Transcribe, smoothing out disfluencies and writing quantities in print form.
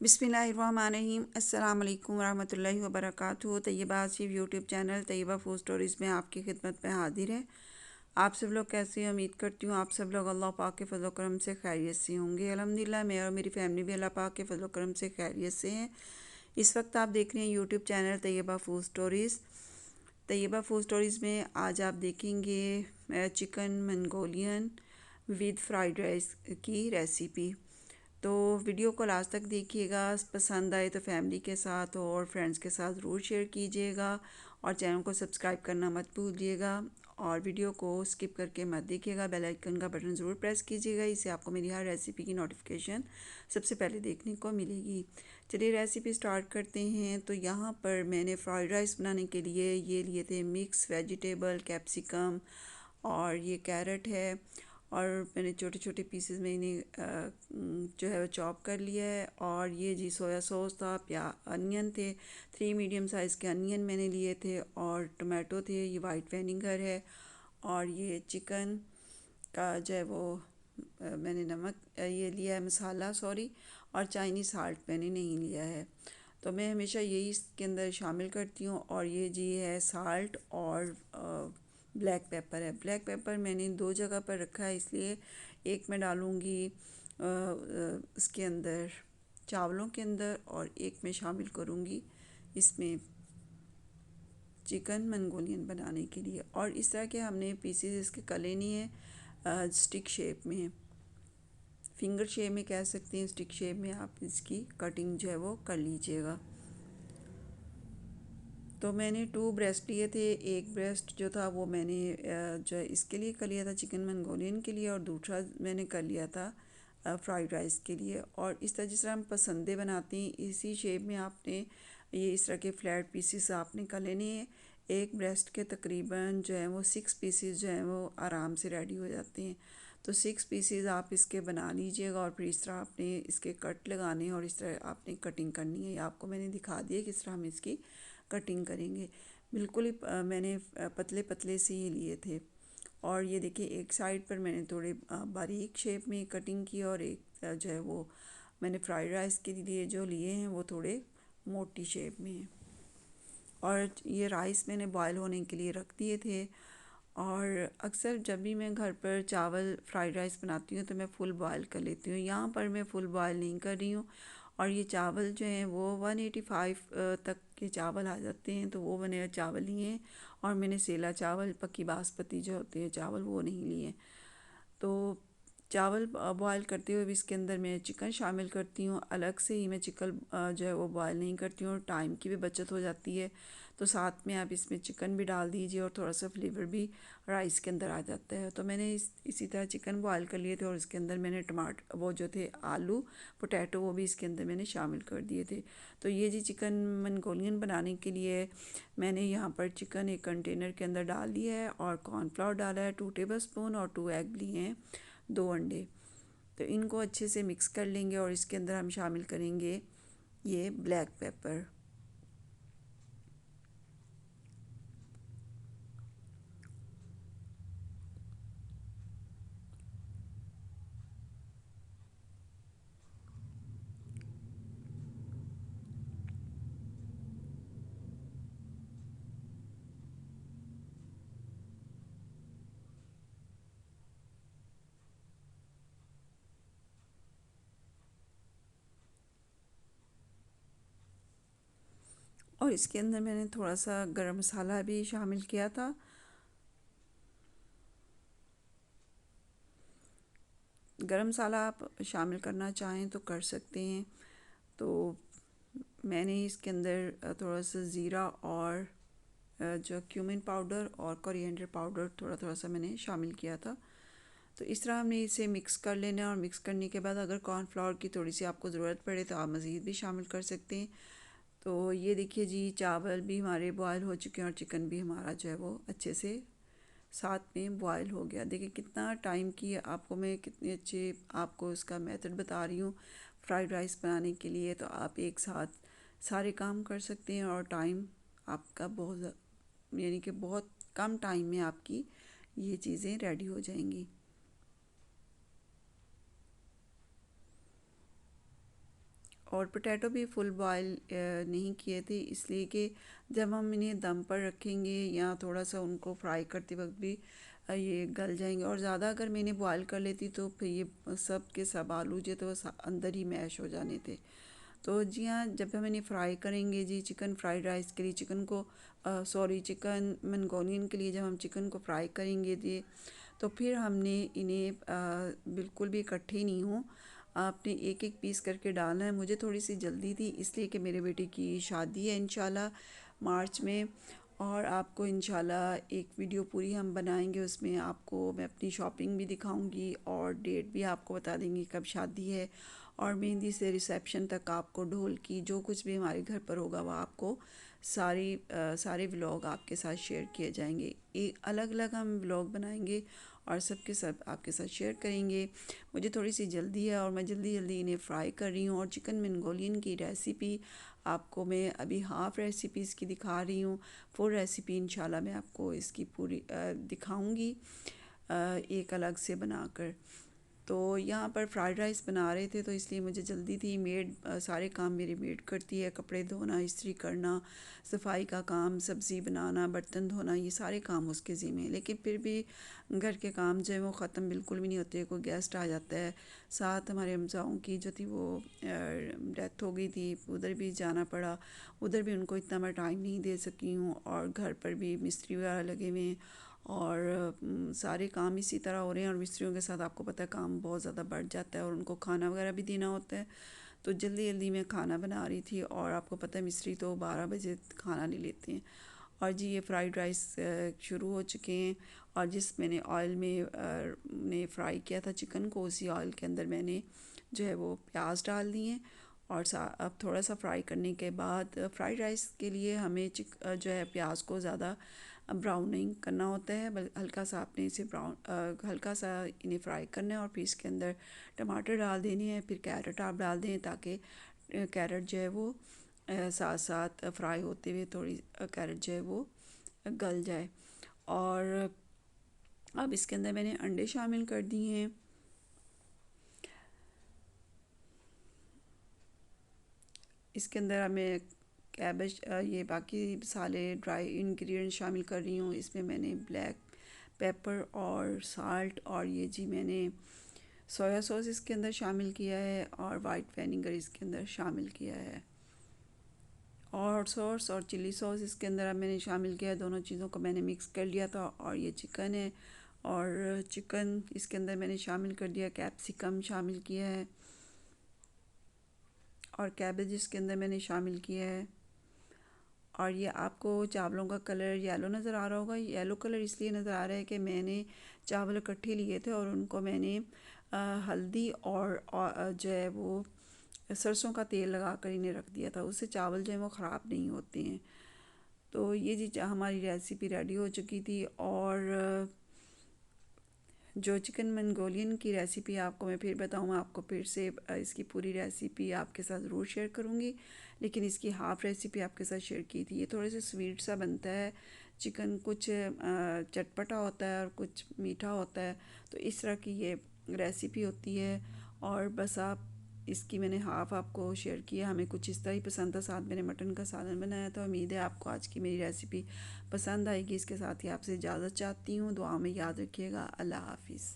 बिस्मिल्लाहिर्रहमानिर्रहीम अस्सलाम वालेकुम रहमतुल्लाहि व बरकातुहू। Tayyaba Asif YouTube channel Tayyaba food stories में आपकी खिदमत में हाजिर है। आप सब लोग कैसे हैं? उम्मीद करती हूँ आप सब लोग अल्लाह पाक के फजल करम से खैरियत से होंगे। अल्हम्दुलिल्लाह मैं और मेरी फैमिली भी अल्लाह पाक के फजल करम से खैरियत से हैं। इस वक्त आप देख रहे हैं YouTube channel Tayyaba food stories. Tayyaba food stories में आज आप देखेंगे chicken Mongolian with fried rice की रेसिपी। तो वीडियो को लास्ट तक देखिएगा। पसंद आए तो फैमिली के साथ और फ्रेंड्स के साथ ज़रूर शेयर कीजिएगा और चैनल को सब्सक्राइब करना मत भूलिएगा और वीडियो को स्किप करके मत देखिएगा। बेल आइकन का बटन ज़रूर प्रेस कीजिएगा, इससे आपको मेरी हर रेसिपी की नोटिफिकेशन सबसे पहले देखने को मिलेगी। चलिए रेसिपी स्टार्ट करते हैं। तो यहाँ पर मैंने फ्राइड राइस बनाने के लिए ये लिए थे मिक्स वेजिटेबल, कैप्सिकम और ये कैरेट है और मैंने छोटे छोटे पीसेस में इन्हें जो है वो चॉप कर लिया है। और ये जी सोया सॉस था, अनियन थे, 3 मीडियम साइज़ के अनियन मैंने लिए थे और टमाटो थे, ये वाइट विनेगर है और ये चिकन का जो है वो मैंने नमक ये लिया है, मसाला सॉरी, और चाइनीज़ साल्ट मैंने नहीं लिया है। तो मैं हमेशा यही इसके अंदर शामिल करती हूँ। और ये जी है साल्ट और ब्लैक पेपर है। ब्लैक पेपर मैंने 2 जगह पर रखा है, इसलिए एक मैं डालूँगी इसके अंदर चावलों के अंदर और एक मैं शामिल करूँगी इसमें चिकन मंगोलियन बनाने के लिए। और इस तरह के हमने पीसेस इसके कले नहीं है, स्टिक शेप में, फिंगर शेप में कह सकते हैं, स्टिक शेप में आप इसकी कटिंग जो है वो कर लीजिएगा। तो मैंने 2 ब्रेस्ट लिए थे। एक ब्रेस्ट जो था वो मैंने जो है इसके लिए कर लिया था, चिकन मंगोलियन के लिए, और दूसरा मैंने कर लिया था फ्राइड राइस के लिए। और इस तरह जिस तरह हम पसंदे बनाते हैं इसी शेप में आपने ये इस तरह के फ्लैट पीसीस आपने कर लेने हैं। एक ब्रेस्ट के तकरीबन जो है वो 6 पीसीस जो हैं वो आराम से रेडी हो जाते हैं। तो 6 पीसीस आप इसके बना लीजिएगा और फिर इस तरह आपने इसके कट लगाने हैं और इस तरह आपने कटिंग करनी है। आपको मैंने दिखा दिया किस तरह हम इसकी कटिंग करेंगे। बिल्कुल ही मैंने पतले पतले से ही लिए थे। और ये देखिए एक साइड पर मैंने थोड़े बारीक शेप में कटिंग की और एक जो है वो मैंने फ्राइड राइस के लिए जो लिए हैं वो थोड़े मोटी शेप में हैं। और ये राइस मैंने बॉयल होने के लिए रख दिए थे। और अक्सर जब भी मैं घर पर चावल फ्राइड राइस बनाती हूँ तो मैं फ़ुल बॉयल कर लेती हूँ। यहाँ पर मैं फ़ुल बॉयल नहीं कर रही हूँ। और ये चावल जो हैं वो 185 तक के चावल आ जाते हैं, तो वो मैंने चावल लिए हैं। और मैंने सेला चावल, पक्की बासमती जो होते हैं चावल, वो नहीं लिए। तो चावल बॉयल करते हुए भी इसके अंदर मैं चिकन शामिल करती हूँ। अलग से ही मैं चिकन जो है वो बॉयल नहीं करती हूँ, टाइम की भी बचत हो जाती है। तो साथ में आप इसमें चिकन भी डाल दीजिए और थोड़ा सा फ्लेवर भी राइस के अंदर आ जाता है। तो मैंने इसी तरह चिकन बॉयल कर लिए थे और इसके अंदर मैंने टमाटर वो जो थे आलू पोटैटो वो भी इसके अंदर मैंने शामिल कर दिए थे। तो ये जी चिकन मंगोलियन बनाने के लिए मैंने यहाँ पर चिकन एक कंटेनर के अंदर डाल दिया है और कॉर्नफ्लावर डाला है 2 टेबल स्पून और 2 एग लिए हैं, 2 अंडे। तो इनको अच्छे से मिक्स कर लेंगे और इसके अंदर हम शामिल करेंगे ये ब्लैक पेपर। और इसके अंदर मैंने थोड़ा सा गरम मसाला भी शामिल किया था। गरम मसाला आप शामिल करना चाहें तो कर सकते हैं। तो मैंने इसके अंदर थोड़ा सा ज़ीरा और जो क्यूमिन पाउडर और कोरिएंडर पाउडर थोड़ा थोड़ा सा मैंने शामिल किया था। तो इस तरह हमने इसे मिक्स कर लेना है। और मिक्स करने के बाद अगर कॉर्नफ्लावर की थोड़ी सी आपको ज़रूरत पड़े तो आप मज़ीद भी शामिल कर सकते हैं। तो ये देखिए जी चावल भी हमारे बॉयल हो चुके हैं और चिकन भी हमारा जो है वो अच्छे से साथ में बॉयल हो गया। देखिए कितना टाइम की आपको मैं कितने अच्छे आपको इसका मेथड बता रही हूँ फ्राइड राइस बनाने के लिए। तो आप एक साथ सारे काम कर सकते हैं और टाइम आपका बहुत यानी कि बहुत कम टाइम में आपकी ये चीज़ें रेडी हो जाएंगी। और पोटैटो भी फुल बॉयल नहीं किए थे, इसलिए कि जब हम इन्हें दम पर रखेंगे या थोड़ा सा उनको फ्राई करते वक्त भी ये गल जाएंगे। और ज़्यादा अगर मैंने बॉयल कर लेती तो फिर ये सब के सब आलू जो थे वो अंदर ही मैश हो जाने थे। तो जी हाँ, जब हम इन्हें फ्राई करेंगे जी चिकन फ्राइड राइस के लिए चिकन को चिकन मंगोलियन के लिए जब हम चिकन को फ्राई करेंगे जी, तो फिर हमने इन्हें बिल्कुल भी इकट्ठे नहीं हो, आपने एक एक पीस करके डालना है। मुझे थोड़ी सी जल्दी थी इसलिए कि मेरे बेटे की शादी है इंशाल्लाह मार्च में, और आपको इंशाल्लाह एक वीडियो पूरी हम बनाएंगे, उसमें आपको मैं अपनी शॉपिंग भी दिखाऊंगी और डेट भी आपको बता देंगे कब शादी है। और मेहंदी से रिसेप्शन तक आपको ढोल की जो कुछ भी हमारे घर पर होगा वह आपको सारे व्लॉग आपके साथ शेयर किए जाएंगे। एक अलग अलग हम व्लॉग बनाएंगे और सबके सब आपके साथ शेयर करेंगे। मुझे थोड़ी सी जल्दी है और मैं जल्दी जल्दी इन्हें फ्राई कर रही हूँ। और चिकन मंगोलियन की रेसिपी आपको मैं अभी हाफ़ रेसिपी इसकी दिखा रही हूँ। फुल रेसिपी इंशाल्लाह मैं आपको इसकी पूरी दिखाऊंगी एक अलग से बनाकर। तो यहाँ पर फ्राइड राइस बना रहे थे तो इसलिए मुझे जल्दी थी। मेड सारे काम मेरी मेड करती है, कपड़े धोना, इस्त्री करना, सफाई का काम, सब्ज़ी बनाना, बर्तन धोना, ये सारे काम उसके ज़िम्मे हैं। लेकिन फिर भी घर के काम जो है वो ख़त्म बिल्कुल भी नहीं होते। कोई गेस्ट आ जाता है, साथ हमारे हमसाओं की जो थी वो डेथ हो गई थी, उधर भी जाना पड़ा, उधर भी उनको इतना मैं टाइम नहीं दे सकी हूँ। और घर पर भी मिस्त्री वगैरह लगे हुए हैं और सारे काम इसी तरह हो रहे हैं। और मिस्त्रियों के साथ आपको पता है काम बहुत ज़्यादा बढ़ जाता है और उनको खाना वगैरह भी देना होता है। तो जल्दी जल्दी मैं खाना बना रही थी और आपको पता है मिस्त्री तो 12 बजे खाना ले लेते हैं। और जी ये फ्राइड राइस शुरू हो चुके हैं। और जिस मैंने ऑयल में ने फ्राई किया था चिकन को, उसी ऑयल के अंदर मैंने जो है वो प्याज डाल दिए। और अब थोड़ा सा फ्राई करने के बाद फ्राइड राइस के लिए हमें जो है प्याज को ज़्यादा ब्राउनिंग करना होता है, बल्कि हल्का सा आपने इसे हल्का सा इन्हें फ्राई करना है। और फिर इसके अंदर टमाटर डाल देने हैं, फिर कैरेट आप डाल दें ताकि कैरेट जो है वो साथ साथ फ्राई होते हुए थोड़ी कैरेट जो है वो गल जाए। और अब इसके अंदर मैंने अंडे शामिल कर दिए हैं। इसके अंदर मैं कैबेज ये बाकी मसाले ड्राई इंग्रेडिएंट शामिल कर रही हूँ। इसमें मैंने ब्लैक पेपर और साल्ट और ये जी मैंने सोया सॉस इसके अंदर शामिल किया है और वाइट विनेगर इसके अंदर शामिल किया है। और सॉस और चिली सॉस इसके अंदर अब मैंने शामिल किया है। दोनों चीज़ों को मैंने मिक्स कर लिया था। और ये चिकन है और चिकन इसके अंदर मैंने शामिल कर दिया, कैप्सिकम शामिल किया है और कैबेज इसके अंदर मैंने शामिल किया है। और ये आपको चावलों का कलर येलो नज़र आ रहा होगा। येलो कलर इसलिए नज़र आ रहा है कि मैंने चावल इकट्ठे लिए थे और उनको मैंने हल्दी और जो है वो सरसों का तेल लगा कर इन्हें रख दिया था, उससे चावल जो है वो ख़राब नहीं होते हैं। तो ये जी हमारी रेसिपी रेडी हो चुकी थी। और जो चिकन मंगोलियन की रेसिपी आपको मैं फिर बताऊँ, मैं आपको फिर से इसकी पूरी रेसिपी आपके साथ ज़रूर शेयर करूँगी, लेकिन इसकी हाफ़ रेसिपी आपके साथ शेयर की थी। ये थोड़े से स्वीट सा बनता है चिकन, कुछ चटपटा होता है और कुछ मीठा होता है, तो इस तरह की ये रेसिपी होती है। और बस आप इसकी मैंने हाफ़ आपको शेयर किया, हमें कुछ इस तरह ही पसंद था। साथ मैंने मटन का सालन बनाया था। उम्मीद है आपको आज की मेरी रेसिपी पसंद आएगी। इसके साथ ही आपसे इजाज़त चाहती हूँ, दुआ में याद रखिएगा। अल्लाह हाफिज़।